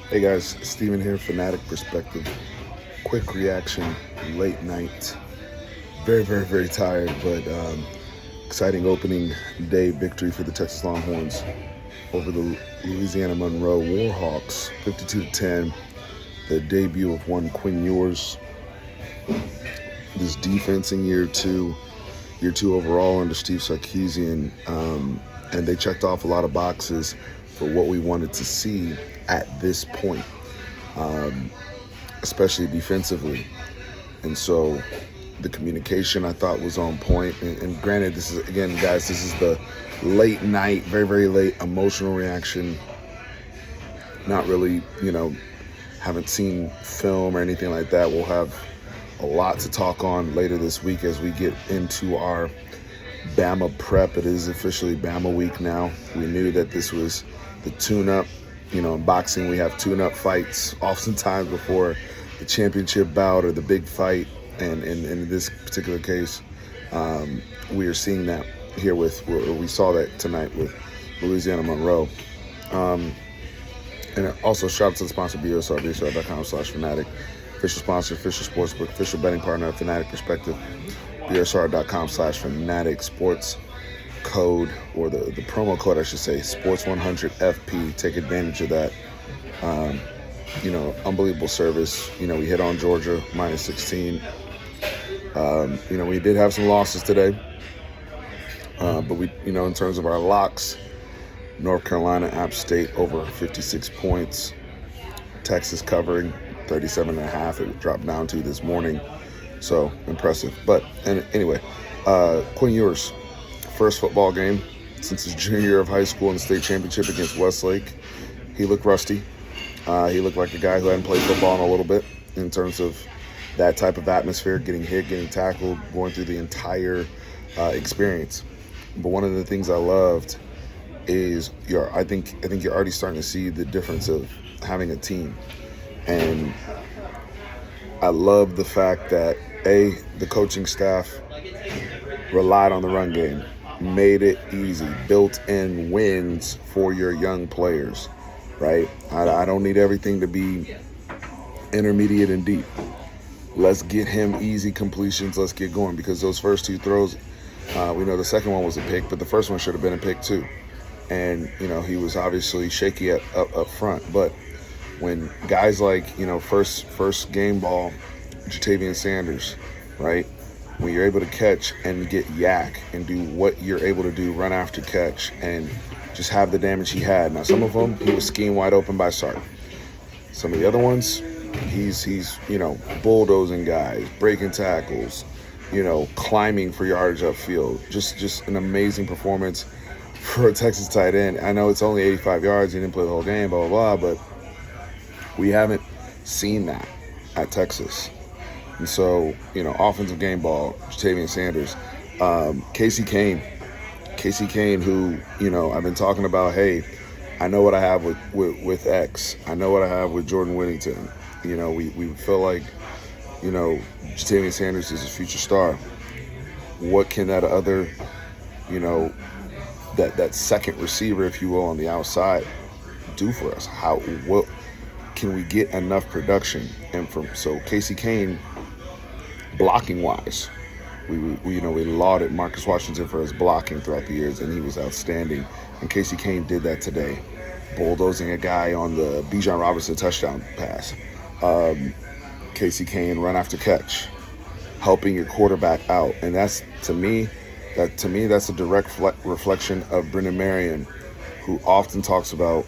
Hey guys, Steven here, Fanatic Perspective. Quick reaction, late night. Very tired, but exciting opening day victory for the Texas Longhorns over the Louisiana Monroe Warhawks, 52-10. The debut of one Quinn Ewers. This defense in year two overall under Steve Sarkisian, and they checked off a lot of boxes for what we wanted to see at this point, especially defensively. And so the communication I thought was on point. And granted, this is, again, guys, this is the late night, very late emotional reaction. Not really, haven't seen film or anything like that. We'll have a lot to talk on later this week as we get into our Bama prep. It is officially Bama week now. We knew that this was the tune-up. In boxing, we have tune-up fights oftentimes before the championship bout or the big fight. And in this particular case, we are seeing that here we saw that tonight with Louisiana Monroe. And also, shout out to the sponsor, brsr.com/fanatic. Official sponsor, official sportsbook, official betting partner of Fanatic Perspective. brsr.com/fanatic. Sports code, or the promo code, I should say, sports100FP. Take advantage of that. Unbelievable service. We hit on Georgia, -16. We did have some losses today. But we, in terms of our locks, North Carolina, App State over 56 points. Texas covering 37.5. It dropped down to this morning. So impressive. But anyway, Quinn Ewers, first football game since his junior year of high school in the state championship against Westlake. He looked rusty. He looked like a guy who hadn't played football in a little bit in terms of that type of atmosphere, getting hit, getting tackled, going through the entire experience. But one of the things I loved is I think you're already starting to see the difference of having a team. And I love the fact that the coaching staff relied on the run game, made it easy, built in wins for your young players, right? I don't need everything to be intermediate and deep. Let's get him easy completions. Let's get going, because those first two throws, we know the second one was a pick, but the first one should have been a pick too. And, he was obviously shaky up front. But when guys like, first game ball, Jatavian Sanders, right? When you're able to catch and get yak and do what you're able to do, run after catch, and just have the damage he had. Now, some of them, he was skiing wide open by Sark. Some of the other ones, he's bulldozing guys, breaking tackles, climbing for yardage upfield. Just an amazing performance for a Texas tight end. I know it's only 85 yards. He didn't play the whole game, blah, blah, blah, but we haven't seen that at Texas. And so, offensive game ball, Jatavian Sanders, Casey Kane, who, I've been talking about, hey, I know what I have with X. I know what I have with Jordan Whittington. We feel like, Jatavian Sanders is a future star. What can that other, that second receiver, if you will, on the outside do for us? What can we get enough production? And so Casey Kane, blocking wise, we lauded Marcus Washington for his blocking throughout the years, and he was outstanding. And Casey Kane did that today, bulldozing a guy on the Bijan Robinson touchdown pass. Casey Kane, run after catch, helping your quarterback out. And that's, to me, that's a direct reflection of Brendan Marion, who often talks about,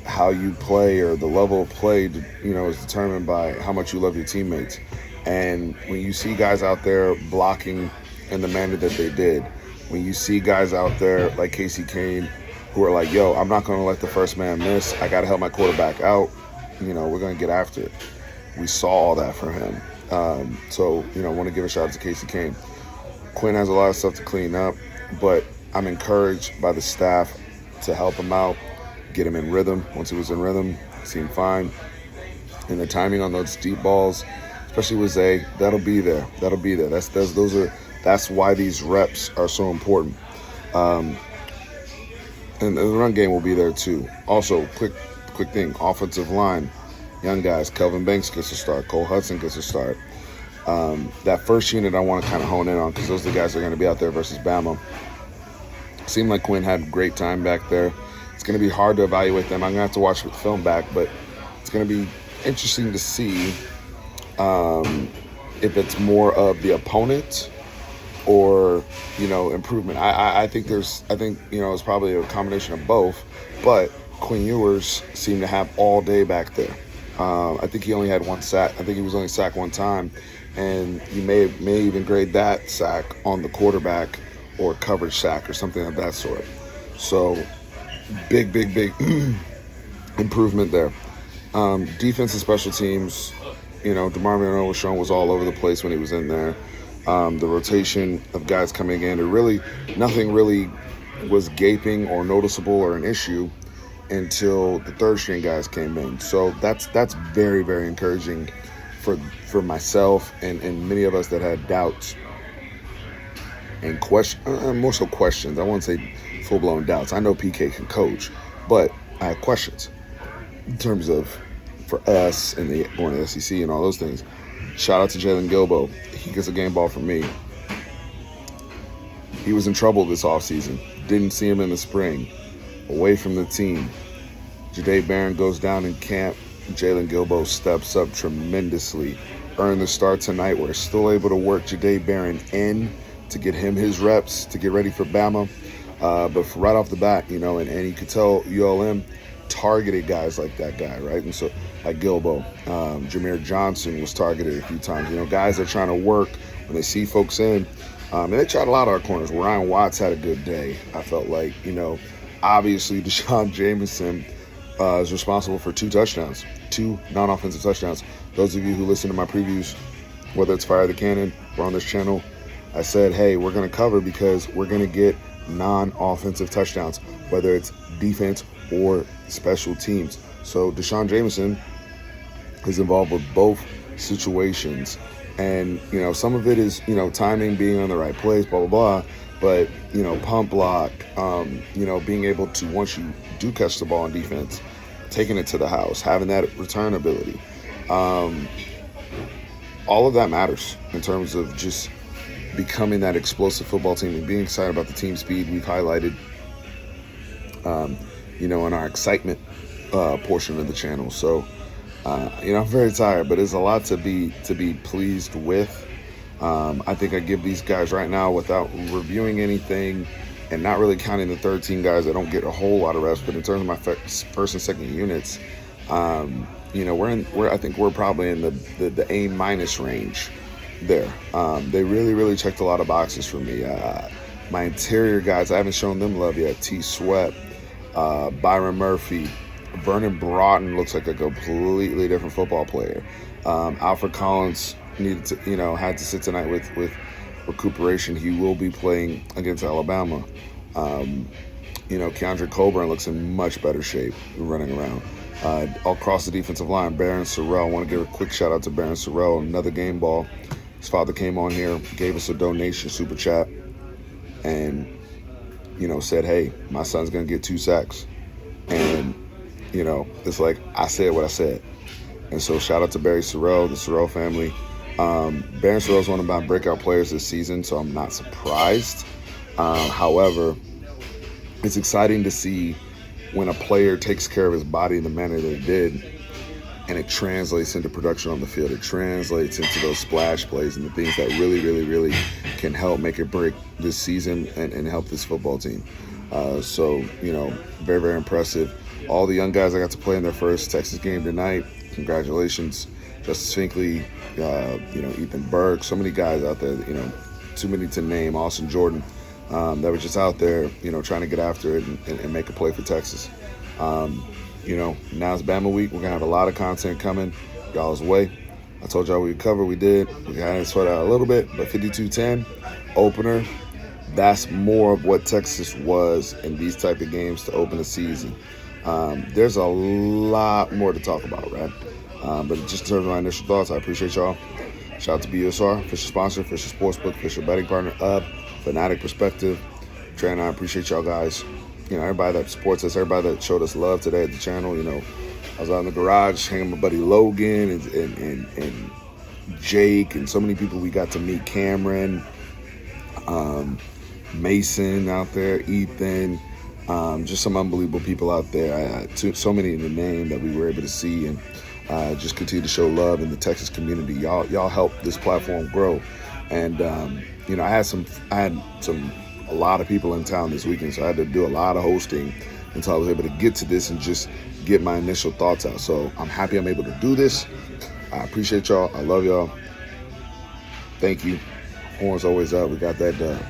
how you play, or the level of play, is determined by how much you love your teammates. And when you see guys out there blocking in the manner that they did, when you see guys out there like Casey Kane who are like, yo, I'm not going to let the first man miss. I got to help my quarterback out. We're going to get after it. We saw all that from him. So, I want to give a shout out to Casey Kane. Quinn has a lot of stuff to clean up, but I'm encouraged by the staff to help him out, get him in rhythm. Once he was in rhythm, he seemed fine. And the timing on those deep balls, especially with Zay, that'll be there. That's why these reps are so important. And the run game will be there too. Also, quick quick thing. Offensive line, young guys. Kelvin Banks gets a start. Cole Hudson gets a start. That first unit I want to kind of hone in on because those are the guys that are going to be out there versus Bama. Seemed like Quinn had a great time back there. It's going to be hard to evaluate them. I'm going to have to watch the film back, but it's going to be interesting to see if it's more of the opponent or, improvement. I think it's probably a combination of both, but Quinn Ewers seemed to have all day back there. I think he only had one sack. I think he was only sacked one time, and you may even grade that sack on the quarterback or coverage sack or something of that sort. So big improvement there. Defense and special teams, DeMar Minot was all over the place when he was in there. The rotation of guys coming in, nothing really was gaping or noticeable or an issue until the third string guys came in. So that's very, very encouraging for myself and many of us that had doubts and more so questions. I won't say full-blown doubts. I know PK can coach, but I have questions in terms of for us and going to the SEC and all those things. Shout out to Jalen Gilbo. He gets a game ball from me. He was in trouble this offseason. Didn't see him in the spring. Away from the team. Jahdae Barron goes down in camp. Jalen Gilbo steps up tremendously. Earned the start tonight. We're still able to work Jahdae Barron in to get him his reps to get ready for Bama. But right off the bat, and you could tell ULM targeted guys like that guy, right? And so like Gilbo, Jameer Johnson was targeted a few times. Guys that are trying to work when they see folks in. And they tried a lot of our corners. Ryan Watts had a good day. I felt like, obviously Deshaun Jameson is responsible for 2 touchdowns, 2 non-offensive touchdowns. Those of you who listen to my previews, whether it's Fire the Cannon or on this channel, I said, hey, we're going to cover because we're going to get non-offensive touchdowns, whether it's defense or special teams. So Deshaun Jameson is involved with both situations. And, some of it is, timing, being on the right place, blah, blah, blah. But, pump block, being able to, once you do catch the ball in defense, taking it to the house, having that return ability. All of that matters in terms of just becoming that explosive football team and being excited about the team speed we've highlighted, in our excitement portion of the channel. So, I'm very tired, but there's a lot to be pleased with. I think I give these guys right now, without reviewing anything and not really counting the 13 guys that don't get a whole lot of reps, but in terms of my first and second units, I think we're probably in the A- range there. They really checked a lot of boxes for me. My interior guys, I haven't shown them love yet. T. Sweat, Byron Murphy, Vernon Broughton looks like a completely different football player. Alfred Collins needed to, had to sit tonight with recuperation. He will be playing against Alabama. Keandre Coburn looks in much better shape running around. All across the defensive line, Baron Sorrell. I want to give a quick shout out to Baron Sorrell, another game ball. His father came on here, gave us a donation super chat, and, said, hey, my son's going to get 2 sacks. And, it's like I said what I said. And so shout out to Barry Sorrell, the Sorrell family. Baron Sorrell is one of my breakout players this season, so I'm not surprised. However, it's exciting to see when a player takes care of his body in the manner that it did, and it translates into production on the field. It translates into those splash plays and the things that really can help make or break this season and help this football team. So, very, very impressive. All the young guys that got to play in their first Texas game tonight, congratulations. Justice Finkley, Ethan Burke, so many guys out there, too many to name. Austin Jordan, that were just out there, trying to get after it and make a play for Texas. Now it's Bama week. We're going to have a lot of content coming y'all's way. I told y'all we would cover. We did. We had to sweat out a little bit, but 52-10 opener, that's more of what Texas was in these type of games to open the season. There's a lot more to talk about, right? But just in terms of my initial thoughts, I appreciate y'all. Shout out to BUSR, official sponsor, official sportsbook, official betting partner of Fanatic Perspective. Trey and I appreciate y'all guys. Everybody that supports us, everybody that showed us love today at the channel, I was out in the garage hanging with my buddy Logan and Jake and so many people we got to meet. Cameron, Mason out there, Ethan, just some unbelievable people out there. So many in the name that we were able to see, and just continue to show love in the Texas community. Y'all help this platform grow. And I had a lot of people in town this weekend, so I had to do a lot of hosting until I was able to get to this and just get my initial thoughts out. So I'm happy I'm able to do this. I appreciate y'all. I love y'all. Thank you. Horns always up. We got that done.